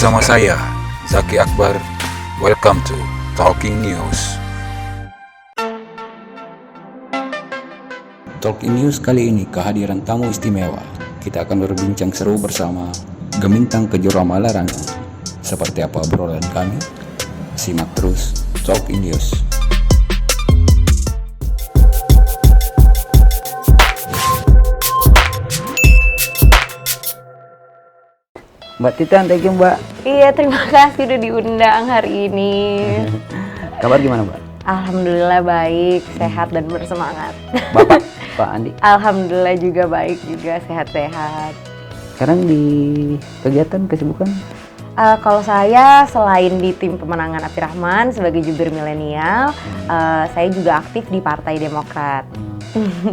bersama saya, Zaki Akbar. Welcome to Talking News. Talking News kali ini kehadiran tamu istimewa. Kita akan berbincang seru bersama Gemintang Kejora Malaran. Seperti apa obrolan kami? Simak terus Talking News. Mbak Titan, thank you Mbak. Iya, terima kasih udah diundang hari ini. Kabar gimana Mbak? Alhamdulillah baik, sehat dan bersemangat. Bapak, Pak Andi? Alhamdulillah juga baik juga, sehat-sehat. Sekarang di kegiatan, kesibukan? Kalau saya selain di tim pemenangan Api Rahman sebagai jubir milenial, saya juga aktif di Partai Demokrat.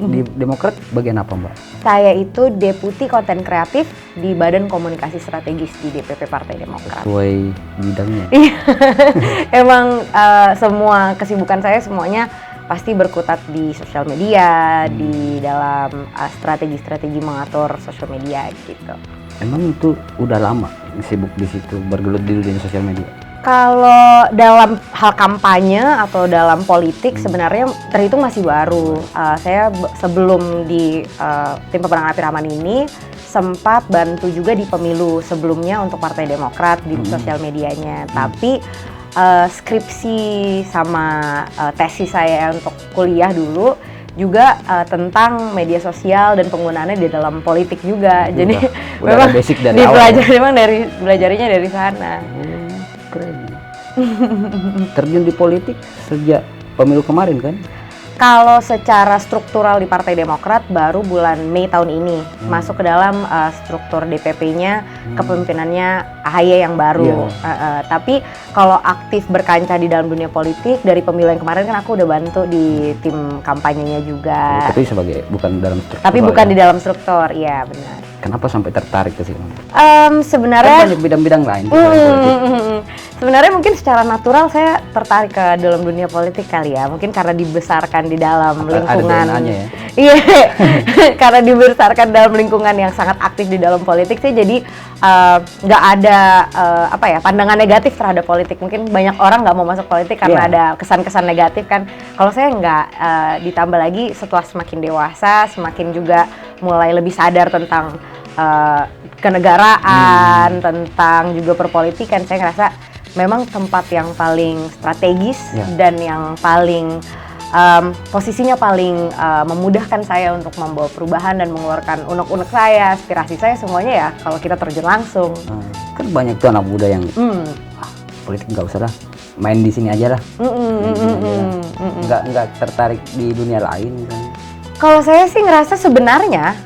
Di Demokrat bagian apa Mbak? Saya itu Deputi Konten Kreatif di Badan Komunikasi Strategis di DPP Partai Demokrat. Sesuai bidangnya? Emang semua kesibukan saya semuanya pasti berkutat di sosial media, di dalam strategi-strategi mengatur sosial media gitu. Emang itu udah lama sibuk di situ, bergelut di dunia sosial media? Kalau dalam hal kampanye atau dalam politik sebenarnya terhitung masih baru. Saya sebelum di tim pemenangan Api Rahman ini sempat bantu juga di pemilu sebelumnya untuk Partai Demokrat di sosial medianya. Tapi skripsi sama tesis saya untuk kuliah dulu juga tentang media sosial dan penggunaannya di dalam politik juga. Jadi memang basic dari dipelajari awal, memang belajarnya dari sana. Keren. Terjun di politik sejak pemilu kemarin kan? Kalau secara struktural di Partai Demokrat baru bulan Mei tahun ini masuk ke dalam struktur DPP-nya, kepemimpinannya AHY yang baru. Tapi kalau aktif berkancah di dalam dunia politik dari pemilu yang kemarin kan aku udah bantu di tim kampanyenya juga. Tapi sebagai bukan dalam struktur. Tapi bukan di dalam struktur, iya benar. Kenapa sampai tertarik ke situ? Sebenarnya Kan banyak bidang-bidang lain. Sebenarnya mungkin secara natural saya tertarik ke dalam dunia politik kali ya. Mungkin karena dibesarkan di dalam lingkungan. Ada DNA-nya ya? Iya, karena dibesarkan dalam lingkungan yang sangat aktif di dalam politik sih. Jadi nggak ada pandangan negatif terhadap politik. Mungkin banyak orang nggak mau masuk politik karena ada kesan-kesan negatif kan. Kalau saya nggak, ditambah lagi setelah semakin dewasa, semakin juga mulai lebih sadar tentang kenegaraan, tentang juga perpolitikan, saya ngerasa memang tempat yang paling strategis dan yang paling posisinya paling memudahkan saya untuk membawa perubahan dan mengeluarkan unek-unek saya, aspirasi saya semuanya ya kalau kita terjun langsung. Kan banyak tuh anak muda yang politik nggak usah lah, main di sini aja lah. Nggak tertarik di dunia lain kan. Kalau saya sih ngerasa sebenarnya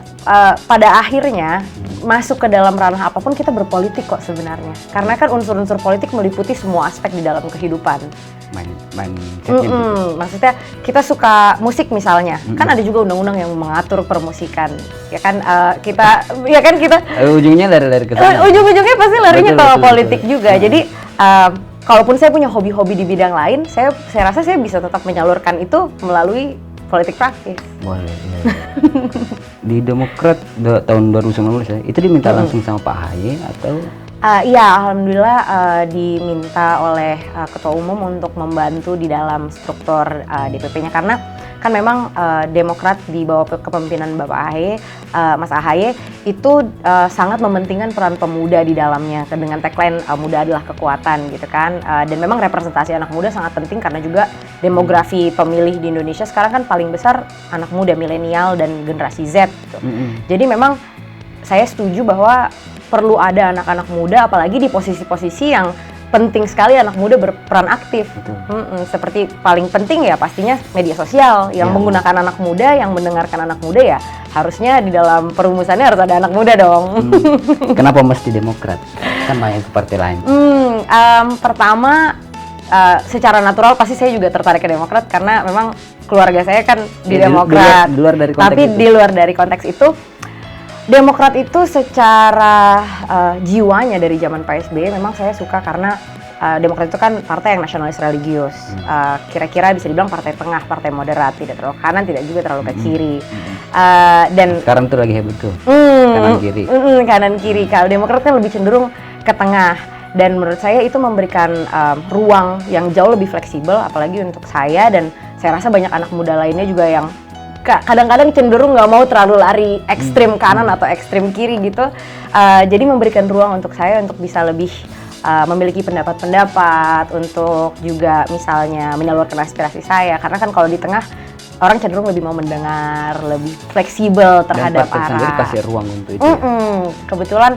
pada akhirnya masuk ke dalam ranah apapun kita berpolitik kok sebenarnya. Karena kan unsur-unsur politik meliputi semua aspek di dalam kehidupan. Main gitu. Maksudnya kita suka musik misalnya, kan ada juga undang-undang yang mengatur permusikan. Ya kan kita ujungnya lari-lari ke sana. Ujung-ujungnya pasti larinya ke politik betul. juga. Jadi kalaupun saya punya hobi-hobi di bidang lain, saya rasa saya bisa tetap menyalurkan itu melalui politik praktis. Boleh. Di Demokrat tahun 2019 ya, itu diminta langsung sama Pak AHY atau? Iya, alhamdulillah diminta oleh Ketua Umum untuk membantu di dalam struktur DPP-nya karena kan memang Demokrat di bawah kepemimpinan Bapak AHY, Mas AHY itu sangat mementingkan peran pemuda di dalamnya dengan tagline muda adalah kekuatan gitu kan, dan memang representasi anak muda sangat penting karena juga demografi pemilih di Indonesia sekarang kan paling besar anak muda milenial dan generasi Z gitu. Jadi memang saya setuju bahwa perlu ada anak-anak muda apalagi di posisi-posisi yang penting sekali anak muda berperan aktif. Seperti paling penting ya pastinya media sosial yang menggunakan anak muda, yang mendengarkan anak muda ya harusnya di dalam perumusannya harus ada anak muda dong. Kenapa mesti Demokrat? Kan banyak partai lain. Pertama secara natural pasti saya juga tertarik ke Demokrat karena memang keluarga saya kan di Demokrat. Di luar dari konteks Tapi itu. Di luar dari konteks itu Demokrat itu secara jiwanya dari zaman Pak SBY memang saya suka karena Demokrat itu kan partai yang nasionalis religius. Kira-kira bisa dibilang partai tengah, partai moderat, tidak terlalu kanan, tidak juga terlalu ke kiri. Dan sekarang tuh lagi heboh tuh kanan kiri. Kanan kiri. Kalau Demokrat kan lebih cenderung ke tengah. Dan menurut saya itu memberikan ruang yang jauh lebih fleksibel, apalagi untuk saya, dan saya rasa banyak anak muda lainnya juga yang kadang-kadang cenderung nggak mau terlalu lari ekstrim kanan atau ekstrim kiri gitu. Jadi memberikan ruang untuk saya untuk bisa lebih memiliki pendapat-pendapat, untuk juga misalnya menyalurkan aspirasi saya. Karena kan kalau di tengah, orang cenderung lebih mau mendengar, lebih fleksibel terhadap Dan partai sendiri arah. kasih ruang untuk itu. Kebetulan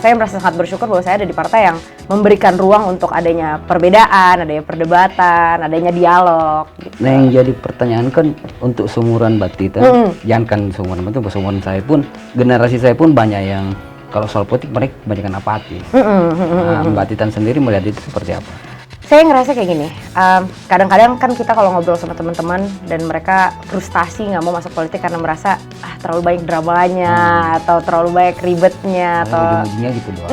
saya merasa sangat bersyukur bahwa saya ada di partai yang memberikan ruang untuk adanya perbedaan, adanya perdebatan, adanya dialog. Gitu. Nah, yang jadi pertanyaan kan untuk seumuran Mbak Tita, jangan kan seumuran Mbak Tita, seumuran saya pun, generasi saya pun banyak yang kalau soal politik mereka kebanyakan apatis. Nah, Mbak Tita sendiri melihat itu seperti apa? Saya ngerasa kayak gini, kadang-kadang kan kita kalau ngobrol sama teman-teman dan mereka frustasi nggak mau masuk politik karena merasa terlalu banyak dramanya atau terlalu banyak ribetnya atau Ujung-ujungnya gitu doang.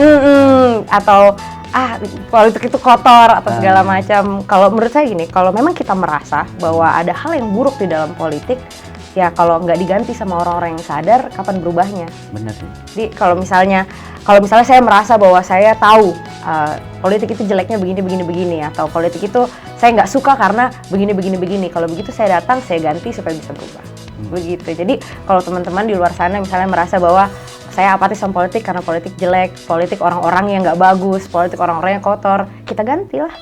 atau politik itu kotor atau segala macam. Kalau menurut saya gini, kalau memang kita merasa bahwa ada hal yang buruk di dalam politik, ya kalau nggak diganti sama orang-orang yang sadar, kapan berubahnya? Benar sih. Jadi kalau misalnya saya merasa bahwa saya tahu politik itu jeleknya begini, atau politik itu saya nggak suka karena begini. Kalau begitu saya datang, saya ganti supaya bisa berubah. Begitu. Jadi kalau teman-teman di luar sana misalnya merasa bahwa saya apatis sama politik karena politik jelek, politik orang-orang yang nggak bagus, politik orang-orang yang kotor, kita gantilah.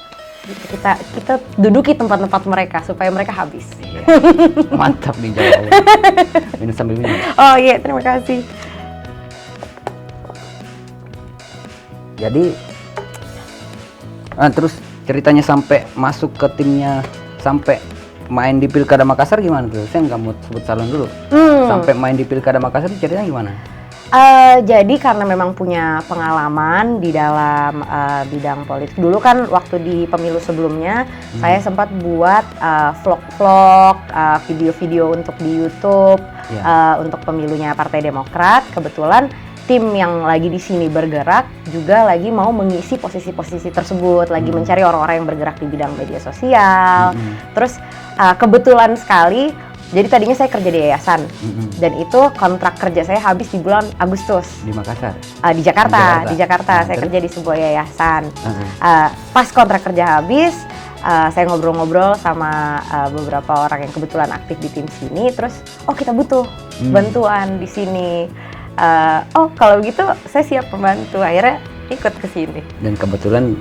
Kita duduki tempat-tempat mereka supaya mereka habis. Iya. Mantap dijawab. Minum sambil minum. Oh iya, terima kasih. Jadi terus ceritanya sampai masuk ke timnya, sampai main di Pilkada Makassar gimana tuh? Saya nggak mau sebut salon dulu. Sampai main di Pilkada Makassar ceritanya gimana? Jadi karena memang punya pengalaman di dalam bidang politik. Dulu kan waktu di pemilu sebelumnya, saya sempat buat vlog-vlog, video-video untuk di YouTube, untuk pemilunya Partai Demokrat. Kebetulan tim yang lagi di sini bergerak juga lagi mau mengisi posisi-posisi tersebut, lagi mencari orang-orang yang bergerak di bidang media sosial. Terus kebetulan sekali, jadi tadinya saya kerja di yayasan, dan itu kontrak kerja saya habis di bulan Agustus. Di Makassar? Di Jakarta. Saya kerja di sebuah yayasan. Pas kontrak kerja habis, saya ngobrol-ngobrol sama beberapa orang yang kebetulan aktif di tim sini. Terus, kita butuh bantuan di sini. Kalau begitu saya siap membantu. Akhirnya ikut ke sini. Dan kebetulan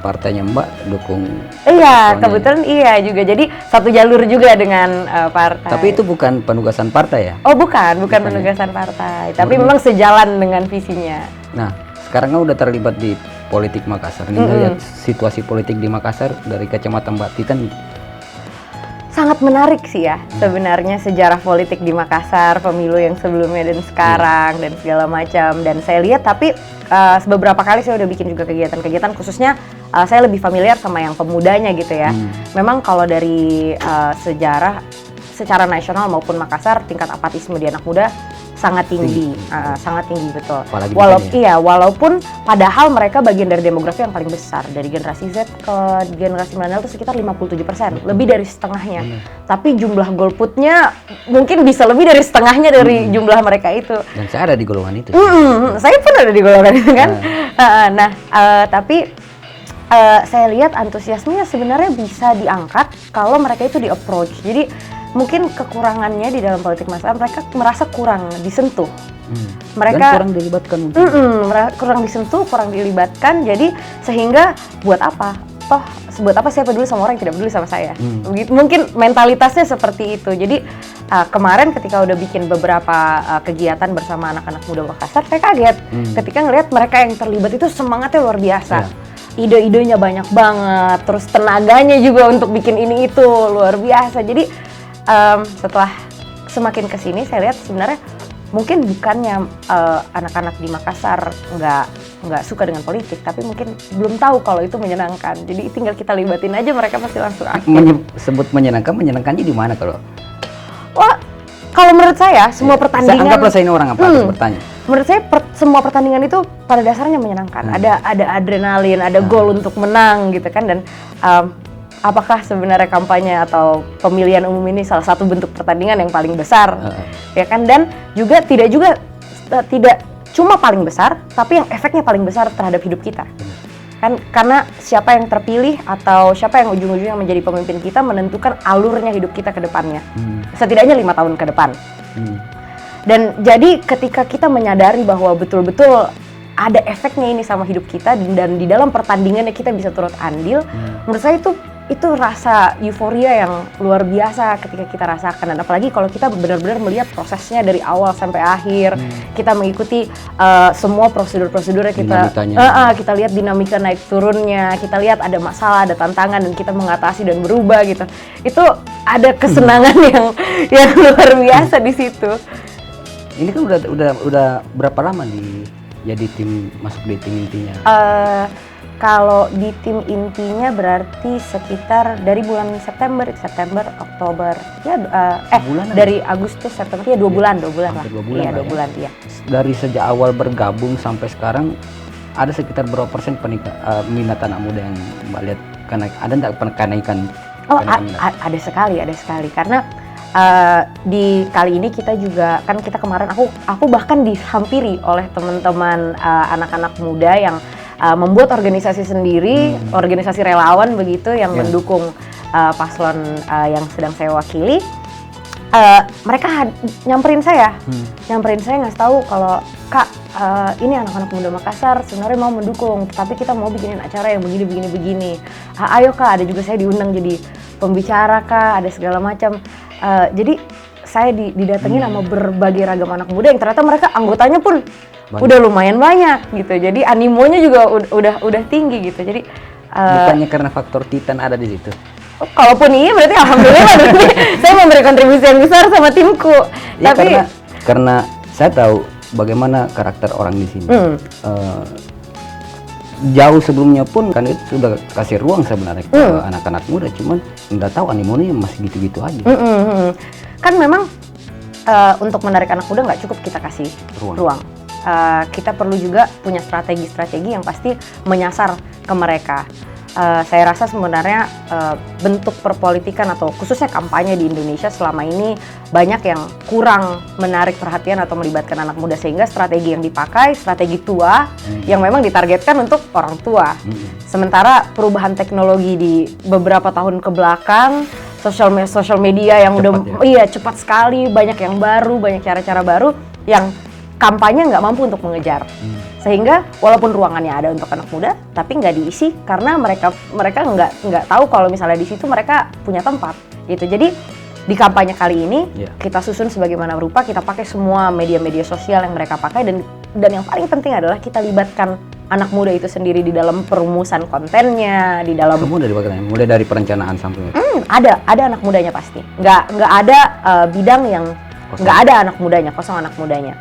partainya Mbak dukung. Iya, kebetulan iya juga. Jadi satu jalur juga dengan partai. Tapi itu bukan penugasan partai ya? Oh bukan penugasan partai. Tapi memang sejalan dengan visinya. Nah, sekarang kan udah terlibat di politik Makassar. Ini lihat situasi politik di Makassar dari kacamata Mbak Titan. Sangat menarik sih ya sebenarnya sejarah politik di Makassar, pemilu yang sebelumnya dan sekarang dan segala macam. Dan saya lihat, tapi beberapa kali saya udah bikin juga kegiatan-kegiatan, khususnya saya lebih familiar sama yang pemudanya gitu ya. Memang kalau dari sejarah secara nasional maupun Makassar, tingkat apatisme di anak muda sangat tinggi, sangat tinggi betul. Walaupun padahal mereka bagian dari demografi yang paling besar, dari generasi Z ke generasi milenial itu sekitar 57%, lebih dari setengahnya. Tapi jumlah golputnya mungkin bisa lebih dari setengahnya dari jumlah mereka itu. Dan saya ada di golongan itu. Saya pun ada di golongan itu kan. Tapi saya lihat antusiasmenya sebenarnya bisa diangkat kalau mereka itu di approach. Jadi mungkin kekurangannya di dalam politik masyarakat, mereka merasa kurang disentuh. Mereka dan kurang dilibatkan. Kurang disentuh, kurang dilibatkan. Jadi sehingga buat apa? Buat apa saya peduli sama orang yang tidak peduli sama saya? Mungkin mentalitasnya seperti itu. Jadi kemarin ketika udah bikin beberapa kegiatan bersama anak-anak muda Makassar, saya kaget ketika ngelihat mereka yang terlibat itu semangatnya luar biasa. Ide-idenya banyak banget, terus tenaganya juga untuk bikin ini itu luar biasa. Jadi setelah semakin kesini saya lihat sebenarnya mungkin bukannya anak-anak di Makassar nggak suka dengan politik, tapi mungkin belum tahu kalau itu menyenangkan. Jadi tinggal kita libatin aja, mereka pasti langsung aktif. Sebut menyenangkannya di mana kalau? Wah, kalau menurut saya semua pertandingan. Anggaplah saya ini orang apa bertanya. Menurut saya semua pertandingan itu pada dasarnya menyenangkan. Ada adrenalin, ada gol untuk menang gitu kan. Dan apakah sebenarnya kampanye atau pemilihan umum ini salah satu bentuk pertandingan yang paling besar, ya kan? Dan juga tidak cuma paling besar, tapi yang efeknya paling besar terhadap hidup kita. Kan karena siapa yang terpilih atau siapa yang ujung-ujungnya menjadi pemimpin kita menentukan alurnya hidup kita ke depannya. Setidaknya 5 tahun ke depan. Dan jadi ketika kita menyadari bahwa betul-betul ada efeknya ini sama hidup kita dan di dalam pertandingannya kita bisa turut andil, menurut saya itu rasa euforia yang luar biasa ketika kita rasakan. Dan apalagi kalau kita benar-benar melihat prosesnya dari awal sampai akhir, kita mengikuti semua prosedur-prosedurnya, kita lihat dinamika naik turunnya, kita lihat ada masalah, ada tantangan, dan kita mengatasi dan berubah gitu. Itu ada kesenangan yang luar biasa di situ. Ini kan udah berapa lama jadi masuk di tim intinya? Kalau di tim intinya berarti sekitar dari bulan September, Oktober, ya dari Agustus, September, ya 2 bulan lah. 2 bulan Iya, 2 ya. bulan, iya. Dari sejak awal bergabung sampai sekarang, ada sekitar berapa persen minat anak muda yang Mbak lihat? Ada nggak kenaikan? Oh, ada sekali, karena di kali ini kita juga kan kita kemarin aku bahkan dihampiri oleh teman-teman anak-anak muda yang membuat organisasi sendiri, organisasi relawan begitu yang mendukung paslon yang sedang saya wakili. Mereka nyamperin saya ngasih tahu kalau Kak, ini anak-anak muda Makassar sebenarnya mau mendukung, tapi kita mau bikinin acara yang begini. Ayo Kak, ada juga saya diundang jadi pembicara Kak, ada segala macam. Jadi saya didatengin sama berbagai ragam anak muda yang ternyata mereka anggotanya pun udah lumayan banyak gitu. Jadi animonya juga udah tinggi gitu. Jadi bukannya karena faktor Titan ada di situ? Kalaupun iya berarti alhamdulillah berarti saya memberi kontribusi yang besar sama timku. Ya, tapi karena saya tahu bagaimana karakter orang di sini. Jauh sebelumnya pun kan itu sudah kasih ruang sebenarnya ke anak-anak muda, cuman nggak tahu animonya masih gitu-gitu aja. Kan memang untuk menarik anak muda nggak cukup kita kasih ruang. Kita perlu juga punya strategi-strategi yang pasti menyasar ke mereka. Saya rasa sebenarnya bentuk perpolitikan atau khususnya kampanye di Indonesia selama ini banyak yang kurang menarik perhatian atau melibatkan anak muda, sehingga strategi yang dipakai strategi tua yang memang ditargetkan untuk orang tua. Sementara perubahan teknologi di beberapa tahun ke belakang, sosial media yang cepat sekali, banyak yang baru, banyak cara-cara baru yang kampanye nggak mampu untuk mengejar. Sehingga walaupun ruangannya ada untuk anak muda, tapi nggak diisi karena mereka nggak tahu kalau misalnya di situ mereka punya tempat gitu. Jadi di kampanye kali ini kita susun sebagaimana rupa, kita pakai semua media-media sosial yang mereka pakai, dan yang paling penting adalah kita libatkan anak muda itu sendiri di dalam perumusan kontennya, di dalam semua mulai dari perencanaan sampai ada anak mudanya pasti. Nggak ada bidang yang nggak ada anak mudanya, kosong anak mudanya.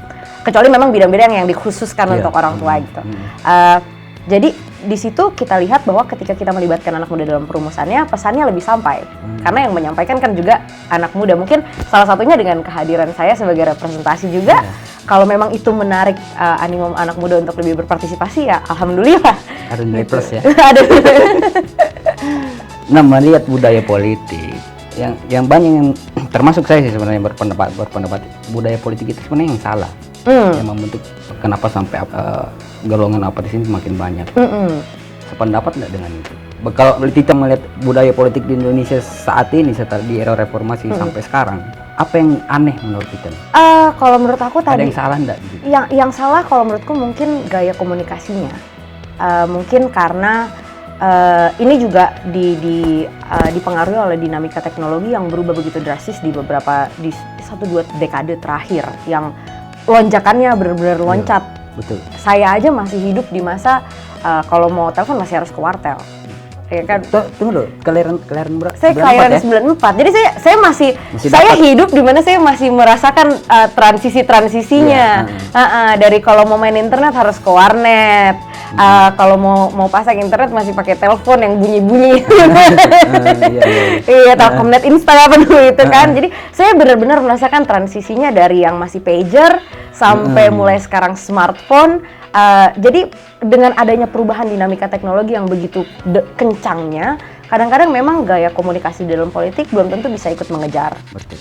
Kecuali memang bidang-bidang yang dikhususkan untuk orang tua gitu. Jadi di situ kita lihat bahwa ketika kita melibatkan anak muda dalam perumusannya, pesannya lebih sampai. Karena yang menyampaikan kan juga anak muda. Mungkin salah satunya dengan kehadiran saya sebagai representasi juga. Kalau memang itu menarik animo anak muda untuk lebih berpartisipasi, ya alhamdulillah. Ada nilai plus ya. Ada. Nah, melihat budaya politik yang banyak yang termasuk saya sih sebenarnya berpendapat budaya politik itu sebenarnya yang salah. Yang membentuk kenapa sampai golongan apa di sini makin banyak. Sependapat nggak dengan itu? Kalau kita melihat budaya politik di Indonesia saat ini setelah di era reformasi sampai sekarang, apa yang aneh menurut kita? Kalau menurut aku tadi ada yang salah nggak? Yang salah kalau menurutku mungkin gaya komunikasinya. Mungkin karena ini juga dipengaruhi oleh dinamika teknologi yang berubah begitu drastis di 1-2 dekade terakhir, yang lonjakannya benar-benar loncat. Betul. Saya aja masih hidup di masa kalau mau telepon masih harus ke wartel. Ya kan? Tunggu dulu, kelahiran berapa? Saya kelahiran 94. Jadi saya masih hidup di mana saya masih merasakan transisinya. Dari kalau mau main internet harus ke warnet. Kalau mau pasang internet masih pakai telepon yang bunyi-bunyi. Iya, Telkomnet Insta apa dulu itu kan. Jadi saya benar-benar merasakan transisinya dari yang masih pager sampai mulai sekarang smartphone. Jadi dengan adanya perubahan dinamika teknologi yang begitu kencangnya, kadang-kadang memang gaya komunikasi dalam politik belum tentu bisa ikut mengejar. Betul.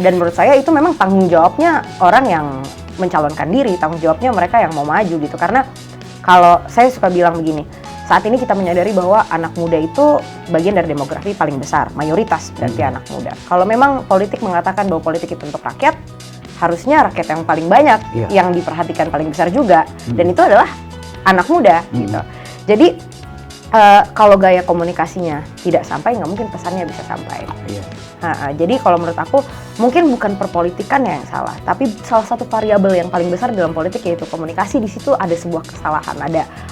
Dan menurut saya itu memang tanggung jawabnya orang yang mencalonkan diri, tanggung jawabnya mereka yang mau maju gitu. Karena kalau saya suka bilang begini, saat ini kita menyadari bahwa anak muda itu bagian dari demografi paling besar, mayoritas berarti anak muda. Kalau memang politik mengatakan bahwa politik itu untuk rakyat, harusnya rakyat yang paling banyak yang diperhatikan paling besar juga, dan itu adalah anak muda gitu. Jadi kalau gaya komunikasinya tidak sampai, nggak mungkin pesannya bisa sampai. Jadi kalau menurut aku mungkin bukan perpolitikannya yang salah, tapi salah satu variabel yang paling besar dalam politik yaitu komunikasi. Di situ ada sebuah kesalahan,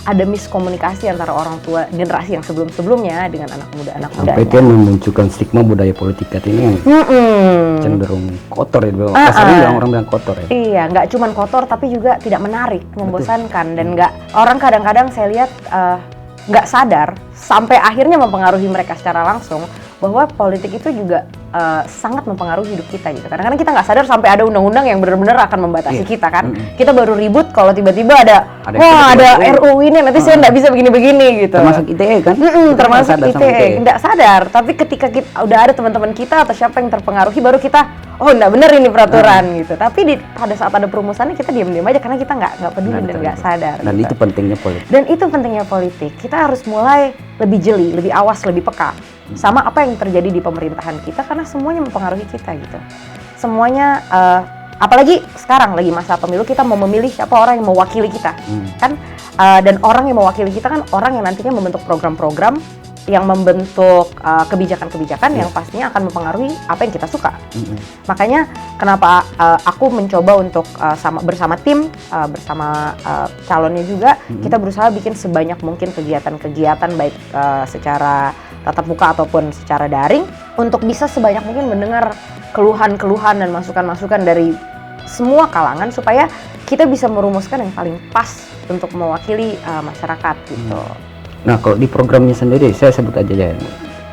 ada miskomunikasi antara orang tua generasi yang sebelum-sebelumnya dengan anak muda. Sampai kan memunculkan stigma budaya politik ini yang cenderung kotor ya, kasarnya orang bilang kotor ya. Iya, nggak cuma kotor tapi juga tidak menarik, membosankan, dan orang kadang-kadang saya lihat nggak sadar sampai akhirnya mempengaruhi mereka secara langsung bahwa politik itu juga sangat mempengaruhi hidup kita gitu. Kadang-kadang kita nggak sadar sampai ada undang-undang yang benar-benar akan membatasi kita kan. Kita baru ribut kalau tiba-tiba ada RUU ini, nanti saya nggak bisa begini-begini gitu. Termasuk ITE kan? Termasuk ITE, nggak sadar. Tapi ketika udah ada teman-teman kita atau siapa yang terpengaruhi, baru kita nggak benar ini peraturan gitu. Tapi pada saat ada perumusannya kita diam-diam aja karena kita nggak peduli dan nggak sadar. Dan gitu. Itu pentingnya politik. Dan itu pentingnya politik. Kita harus mulai lebih jeli, lebih awas, lebih peka sama apa yang terjadi di pemerintahan kita, karena semuanya mempengaruhi kita gitu. Semuanya, apalagi sekarang lagi masa pemilu, kita mau memilih siapa orang yang mewakili kita kan, dan orang yang mewakili kita kan orang yang nantinya membentuk program-program, yang membentuk kebijakan-kebijakan yang pastinya akan mempengaruhi apa yang kita suka. Makanya kenapa aku mencoba untuk bersama tim, bersama calonnya juga, kita berusaha bikin sebanyak mungkin kegiatan-kegiatan baik secara tatap muka ataupun secara daring, untuk bisa sebanyak mungkin mendengar keluhan-keluhan dan masukan-masukan dari semua kalangan supaya kita bisa merumuskan yang paling pas untuk mewakili masyarakat gitu. Nah, kalau di programnya sendiri, saya sebut aja ya,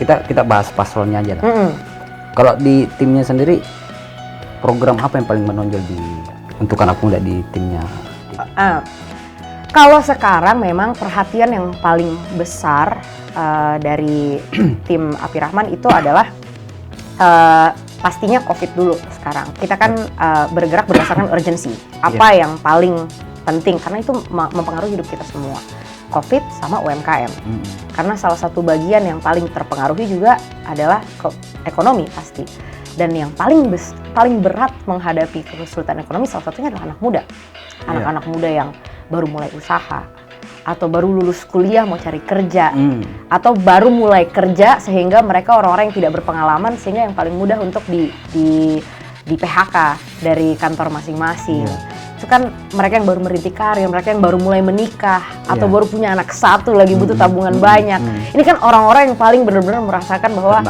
kita bahas paslonnya aja lah. Kalau di timnya sendiri, program apa yang paling menonjol untuk anak muda di timnya? Kalau sekarang memang perhatian yang paling besar dari tim Api Rahman itu adalah pastinya COVID dulu sekarang. Kita kan bergerak berdasarkan urgensi. Apa yang paling penting, karena itu mempengaruhi hidup kita semua. COVID sama UMKM. Karena salah satu bagian yang paling terpengaruhi juga adalah ekonomi pasti. Dan yang paling berat menghadapi kesulitan ekonomi salah satunya adalah anak muda. Anak-anak muda yang baru mulai usaha, atau baru lulus kuliah mau cari kerja, atau baru mulai kerja sehingga mereka orang-orang yang tidak berpengalaman, sehingga yang paling mudah untuk di PHK dari kantor masing-masing. Itu kan mereka yang baru merintis karir, mereka yang baru mulai menikah, atau baru punya anak satu, lagi butuh tabungan banyak. Ini kan orang-orang yang paling benar-benar merasakan bahwa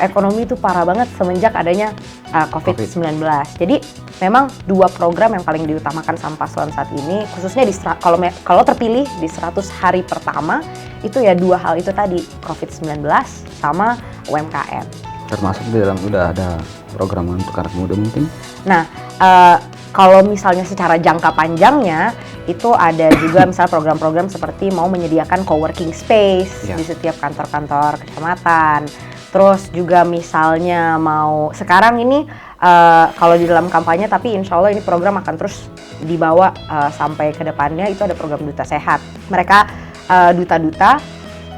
ekonomi itu parah banget semenjak adanya COVID-19. Jadi memang dua program yang paling diutamakan sama paslon saat ini, khususnya kalau terpilih di 100 hari pertama, itu ya dua hal itu tadi, COVID-19 sama UMKM. Termasuk di dalam udah ada program untuk anak muda mungkin? Nah, kalau misalnya secara jangka panjangnya, itu ada juga misalnya program-program seperti mau menyediakan coworking space di setiap kantor-kantor kecamatan. Terus juga misalnya mau, sekarang ini kalau di dalam kampanye, tapi insya Allah ini program akan terus dibawa sampai ke depannya, itu ada program Duta Sehat. Mereka duta-duta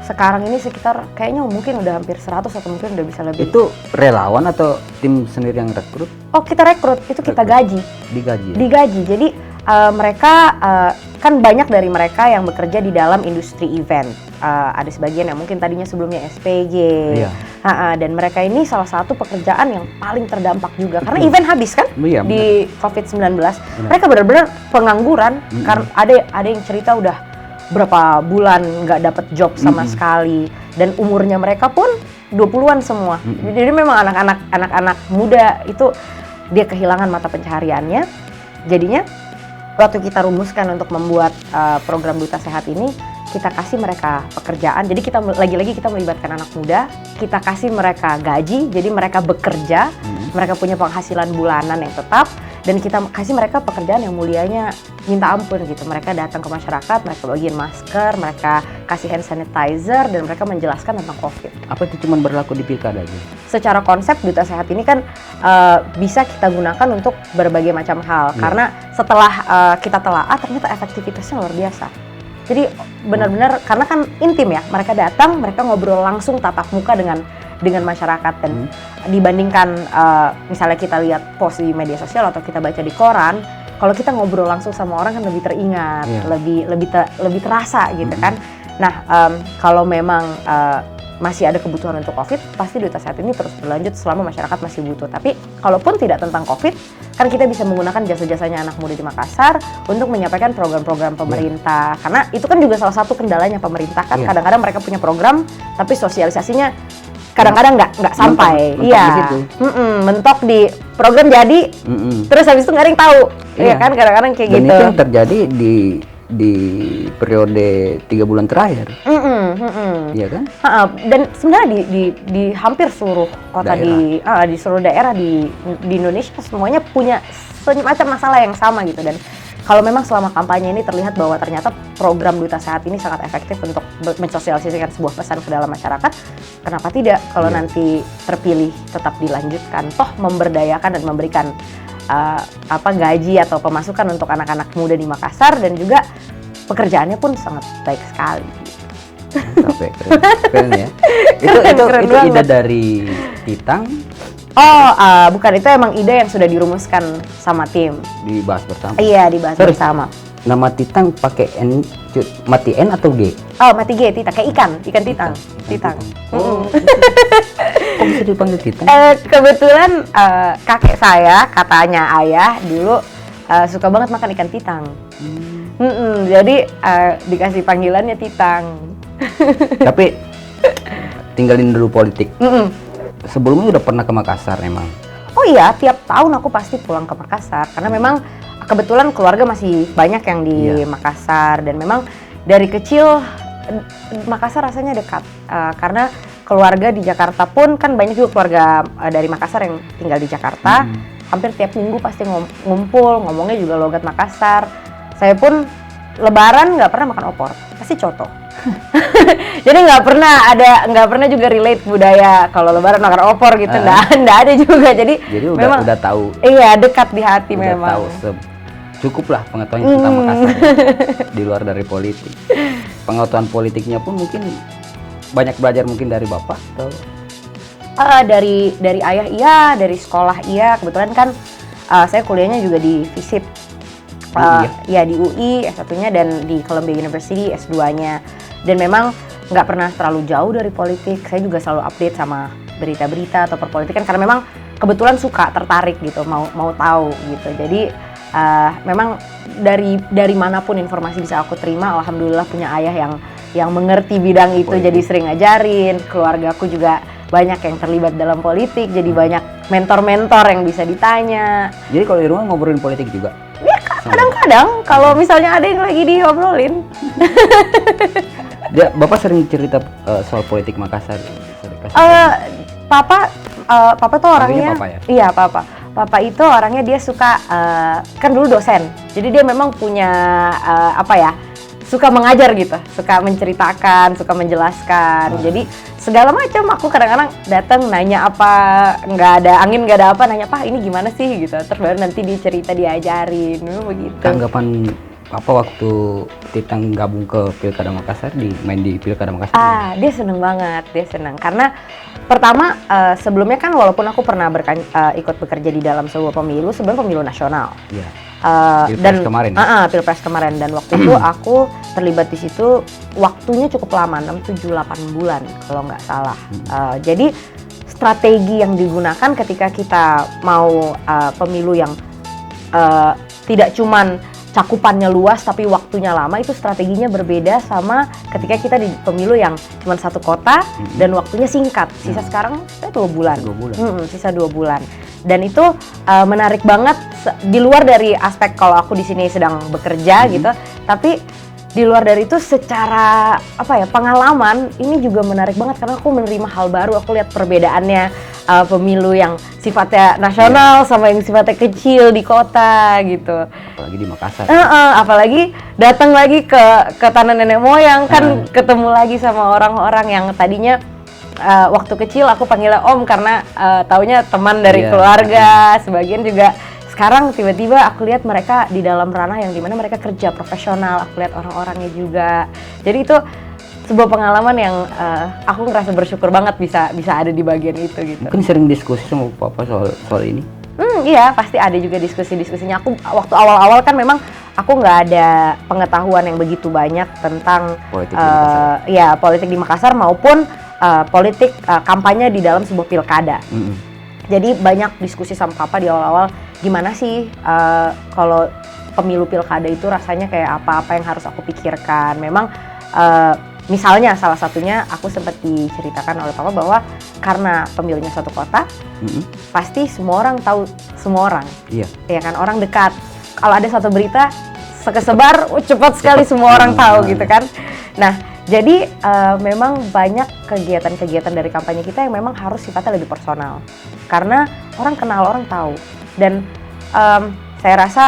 sekarang ini sekitar kayaknya mungkin udah hampir 100 atau mungkin udah bisa lebih. Itu relawan atau tim sendiri yang rekrut? Oh, kita rekrut, itu kita gaji. Digaji? Ya? Digaji, jadi mereka kan banyak dari mereka yang bekerja di dalam industri event. Ada sebagian yang mungkin tadinya sebelumnya SPG. Dan mereka ini salah satu pekerjaan yang paling terdampak juga. Karena event habis kan di COVID-19. Mereka benar-benar pengangguran. Karena ada yang cerita udah berapa bulan nggak dapet job sama sekali, dan umurnya mereka pun 20-an semua. Jadi memang anak-anak muda itu dia kehilangan mata pencahariannya. Jadinya waktu kita rumuskan untuk membuat program Duta Sehat ini, kita kasih mereka pekerjaan. Jadi kita lagi-lagi kita melibatkan anak muda, kita kasih mereka gaji, jadi mereka bekerja, mereka punya penghasilan bulanan yang tetap, dan kita kasih mereka pekerjaan yang mulianya minta ampun gitu. Mereka datang ke masyarakat, mereka bagiin masker, mereka kasih hand sanitizer, dan mereka menjelaskan tentang COVID. Apa itu cuma berlaku di pilkada aja? Secara konsep Duta Sehat ini kan bisa kita gunakan untuk berbagai macam hal, karena setelah kita telaah ternyata efektivitasnya luar biasa. Jadi benar-benar karena kan intim ya, mereka datang, mereka ngobrol langsung tatap muka dengan masyarakat, dan dibandingkan misalnya kita lihat post di media sosial atau kita baca di koran, kalau kita ngobrol langsung sama orang kan lebih teringat, lebih terasa gitu kan. Nah kalau memang masih ada kebutuhan untuk COVID, pasti Duta Sehat ini terus berlanjut selama masyarakat masih butuh. Tapi kalaupun tidak tentang COVID, kan kita bisa menggunakan jasa-jasanya anak muda di Makassar untuk menyampaikan program-program pemerintah. Karena itu kan juga salah satu kendalanya pemerintah kan, kadang-kadang mereka punya program, tapi sosialisasinya kadang-kadang nggak sampai. Mentok di program jadi, terus habis itu nggak ada yang tahu, ya kan kadang-kadang kayak dan gitu. itu yang terjadi di periode 3 bulan terakhir, iya kan? Dan sebenarnya di hampir seluruh kota di seluruh daerah di Indonesia semuanya punya semacam masalah yang sama gitu. Dan kalau memang selama kampanye ini terlihat bahwa ternyata program Duta Sehat ini sangat efektif untuk mensosialisasikan sebuah pesan ke dalam masyarakat, kenapa tidak kalau nanti terpilih tetap dilanjutkan, toh memberdayakan dan memberikan gaji atau pemasukan untuk anak-anak muda di Makassar, dan juga pekerjaannya pun sangat baik sekali. Mantap ya, keren ya. Itu ide dari Titang. Bukan, itu emang ide yang sudah dirumuskan sama tim. Dibahas bersama. Iya, dibahas bersama. Nama Titang pakai N, mati N atau G? Mati G, Titang, kayak ikan Titang. Titang. Kok bisa dipanggil Titang? Kebetulan kakek saya, katanya ayah dulu suka banget makan ikan Titang. Jadi dikasih panggilannya Titang. Tapi tinggalin dulu politik. Sebelumnya udah pernah ke Makassar emang? Oh iya, tiap tahun aku pasti pulang ke Makassar karena memang kebetulan keluarga masih banyak yang di Makassar, dan memang dari kecil Makassar rasanya dekat karena keluarga di Jakarta pun kan banyak juga keluarga dari Makassar yang tinggal di Jakarta. Hampir tiap minggu pasti ngumpul, ngomongnya juga logat Makassar. Saya pun Lebaran nggak pernah makan opor, pasti coto. Jadi nggak pernah juga relate budaya kalau Lebaran makan opor gitu, nggak ada juga. Jadi memang udah tahu. Iya, dekat di hati udah memang. Tahu cukup lah pengetahuan tentang Makassar di luar dari politik. Pengetahuan politiknya pun mungkin banyak belajar mungkin dari bapak atau? Dari ayah iya, dari sekolah iya. Kebetulan kan saya kuliahnya juga di FISIP. Ya di UI S1-nya dan di Columbia University S2-nya. Dan memang nggak pernah terlalu jauh dari politik. Saya juga selalu update sama berita-berita atau perpolitikan karena memang kebetulan suka, tertarik gitu, mau tahu gitu. Jadi memang dari manapun informasi bisa aku terima. Alhamdulillah punya ayah yang mengerti bidang itu, jadi sering ngajarin. Keluargaku juga banyak yang terlibat dalam politik, jadi banyak mentor-mentor yang bisa ditanya. Jadi kalau di rumah ngobrolin politik juga? Ya kadang-kadang kalau misalnya ada yang lagi diobrolin. Bapak sering cerita soal politik Makassar? Papa tuh orangnya, papa ya? Iya papa itu orangnya dia suka kan dulu dosen, jadi dia memang punya suka mengajar gitu, suka menceritakan, suka menjelaskan. Jadi segala macam aku kadang-kadang datang nanya apa, nggak ada angin nggak ada apa, nanya Pak ini gimana sih gitu, terus baru nanti dicerita diajarin begitu. Tanggapan apa waktu Titang gabung ke Pilkada Makassar, main di Pilkada Makassar? Dia seneng banget, dia seneng karena pertama sebelumnya kan walaupun aku pernah ikut bekerja di dalam sebuah pemilu, sebenarnya pemilu nasional. Iya. Pilpres kemarin. Pilpres kemarin, dan waktu itu aku terlibat di situ waktunya cukup lama, 6-7-8 bulan kalau nggak salah. Jadi strategi yang digunakan ketika kita mau pemilu yang tidak cuman cakupannya luas tapi waktunya lama, itu strateginya berbeda sama ketika kita di pemilu yang cuma satu kota dan waktunya singkat. Sisa sekarang 2 bulan. Sisa 2 bulan. Dan itu menarik banget di luar dari aspek kalau aku di sini sedang bekerja gitu, tapi di luar dari itu secara pengalaman ini juga menarik banget karena aku menerima hal baru. Aku lihat perbedaannya pemilu yang sifatnya nasional sama yang sifatnya kecil di kota gitu. Apalagi di Makassar. Apalagi datang lagi ke tanah nenek moyang kan, ketemu lagi sama orang-orang yang tadinya waktu kecil aku panggilnya om karena taunya teman dari keluarga. Sebagian juga sekarang tiba-tiba aku lihat mereka di dalam ranah yang dimana mereka kerja profesional. Aku lihat orang-orangnya juga. Jadi itu sebuah pengalaman yang aku ngerasa bersyukur banget bisa ada di bagian itu gitu. Mungkin sering diskusi sama Papa soal ini. Iya, pasti ada juga diskusinya. Aku waktu awal-awal kan memang aku nggak ada pengetahuan yang begitu banyak tentang politik di Makassar maupun politik kampanye di dalam sebuah pilkada. Jadi banyak diskusi sama Papa di awal-awal, gimana sih kalau pemilu pilkada itu rasanya kayak apa yang harus aku pikirkan. Memang misalnya salah satunya aku sempat diceritakan oleh Papa bahwa karena pemilunya satu kota, pasti semua orang tahu semua orang. Iya. Ya kan, orang dekat. Kalau ada satu berita sekesebar, cepat sekali semua orang tahu gitu kan. Nah, jadi memang banyak kegiatan-kegiatan dari kampanye kita yang memang harus sifatnya lebih personal. Karena orang kenal, orang tahu. Dan saya rasa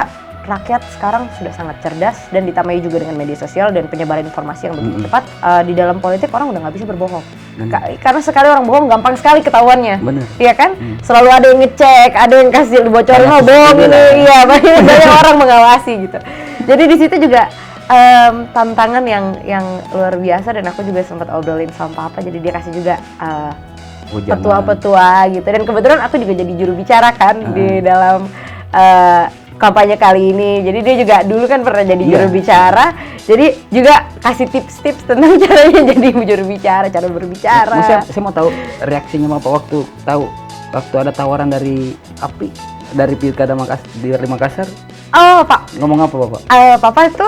rakyat sekarang sudah sangat cerdas dan ditambahi juga dengan media sosial dan penyebaran informasi yang begitu cepat. Di dalam politik orang udah nggak bisa berbohong. Karena sekali orang bohong gampang sekali ketahuannya. Iya kan? Selalu ada yang ngecek, ada yang kasih bocorin bohong ini. Iya, banyak orang mengawasi gitu. Jadi di situ juga tantangan yang luar biasa dan aku juga sempat obrolin sama Papa. Jadi dia kasih juga petua-petua gitu. Dan kebetulan aku juga jadi juru bicara kan di dalam kampanye kali ini. Jadi dia juga dulu kan pernah jadi juru bicara. Jadi juga kasih tips-tips tentang caranya jadi juru bicara, cara berbicara. Saya mau tahu reaksinya Papa waktu ada tawaran dari API dari pilkada dari Makassar. Oh, Pak. Ngomong apa, Bapak? Papa itu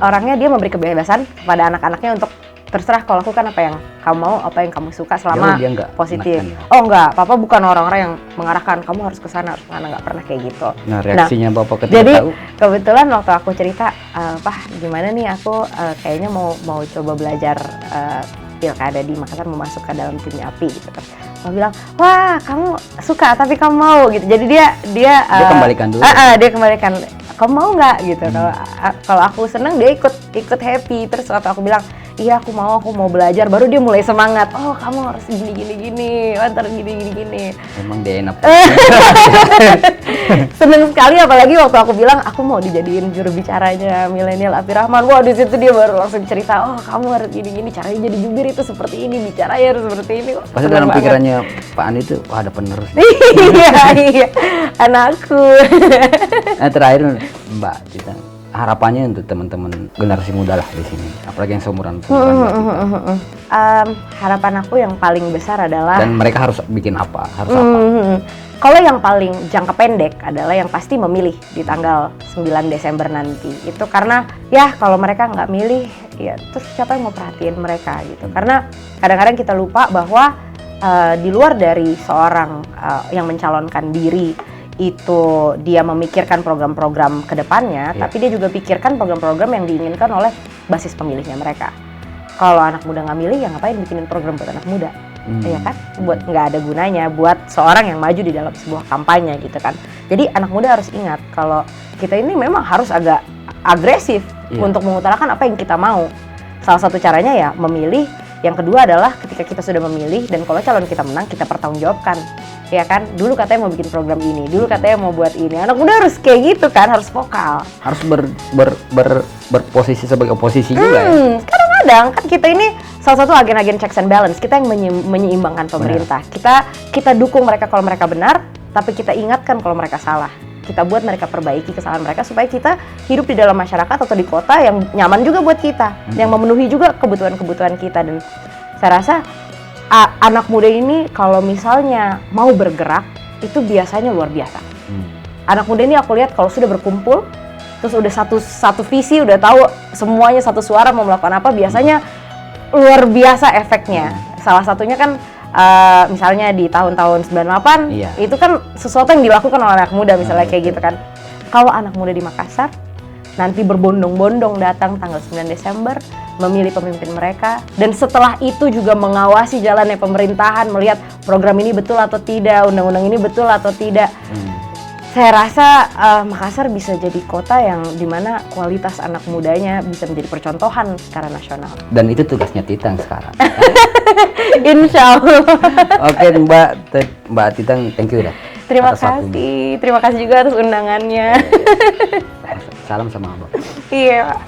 orangnya dia memberi kebebasan kepada anak-anaknya untuk terserah kalau aku kan apa yang kamu mau, apa yang kamu suka selama positif. Oh enggak, Papa bukan orang-orang yang mengarahkan kamu harus ke sana, nggak pernah kayak gitu. Nah, reaksinya Bapak ketika jadi, tahu? Kebetulan waktu aku cerita, Pak gimana nih aku kayaknya mau coba belajar pilkada di Makassar, mau masuk ke dalam timnya API gitu kan. Papa bilang, wah kamu suka tapi kamu mau gitu. Jadi dia kembalikan dulu. Dia kembalikan, kamu mau nggak gitu. Kalau aku seneng dia ikut happy. Terus waktu aku bilang, iya aku mau belajar, baru dia mulai semangat. Oh kamu harus gini, ntar gini. Emang dia enak. Seneng sekali, apalagi waktu aku bilang aku mau dijadiin juru bicaranya Milenial Api Rahman. Wah di situ dia baru langsung cerita, oh kamu harus gini, caranya jadi jubir itu seperti ini, bicaranya harus seperti ini. Pasti dalam pikirannya Pak Andi itu, wah ada penerus. Iya, anakku. Nah terakhir Mbak Tita, harapannya untuk teman-teman generasi muda lah di sini, apalagi yang seumuran harapan aku yang paling besar adalah, dan mereka harus bikin apa, kalau yang paling jangka pendek adalah yang pasti memilih di tanggal 9 Desember nanti. Itu karena ya kalau mereka nggak milih, ya terus siapa yang mau perhatiin mereka gitu. Karena kadang-kadang kita lupa bahwa di luar dari seorang yang mencalonkan diri itu dia memikirkan program-program ke depannya, tapi dia juga pikirkan program-program yang diinginkan oleh basis pemilihnya mereka. Kalau anak muda nggak milih, ya ngapain bikinin program buat anak muda? Ya kan? Buat nggak ada gunanya buat seorang yang maju di dalam sebuah kampanye gitu kan. Jadi anak muda harus ingat kalau kita ini memang harus agak agresif untuk mengutarakan apa yang kita mau. Salah satu caranya ya memilih. Yang kedua adalah ketika kita sudah memilih dan kalau calon kita menang, kita pertanggungjawabkan. Ya kan, dulu katanya mau bikin program ini, dulu katanya mau buat ini. Anak muda harus kayak gitu kan, harus vokal. Harus berposisi sebagai oposisi juga ya. Kadang-kadang kan kita ini salah satu agen-agen checks and balance, kita yang menyeimbangkan pemerintah. Kita dukung mereka kalau mereka benar, tapi kita ingatkan kalau mereka salah. Kita buat mereka perbaiki kesalahan mereka supaya kita hidup di dalam masyarakat atau di kota yang nyaman juga buat kita, yang memenuhi juga kebutuhan-kebutuhan kita. Dan saya rasa anak muda ini kalau misalnya mau bergerak itu biasanya luar biasa. Anak muda ini aku lihat kalau sudah berkumpul, terus udah satu visi, udah tahu semuanya satu suara mau melakukan apa, biasanya luar biasa efeknya. Salah satunya kan misalnya di tahun-tahun 98 itu kan sesuatu yang dilakukan oleh anak muda misalnya kayak gitu kan. Kalau anak muda di Makassar nanti berbondong-bondong datang tanggal 9 Desember memilih pemimpin mereka, dan setelah itu juga mengawasi jalannya pemerintahan, melihat program ini betul atau tidak, undang-undang ini betul atau tidak. Saya rasa Makassar bisa jadi kota yang dimana kualitas anak mudanya bisa menjadi percontohan secara nasional. Dan itu tugasnya Titang sekarang. Insya Allah. Oke Mbak Titang, thank you dah. Terima atas waktunya. kasih juga atas undangannya. Salam sama Abang. Iya Pak.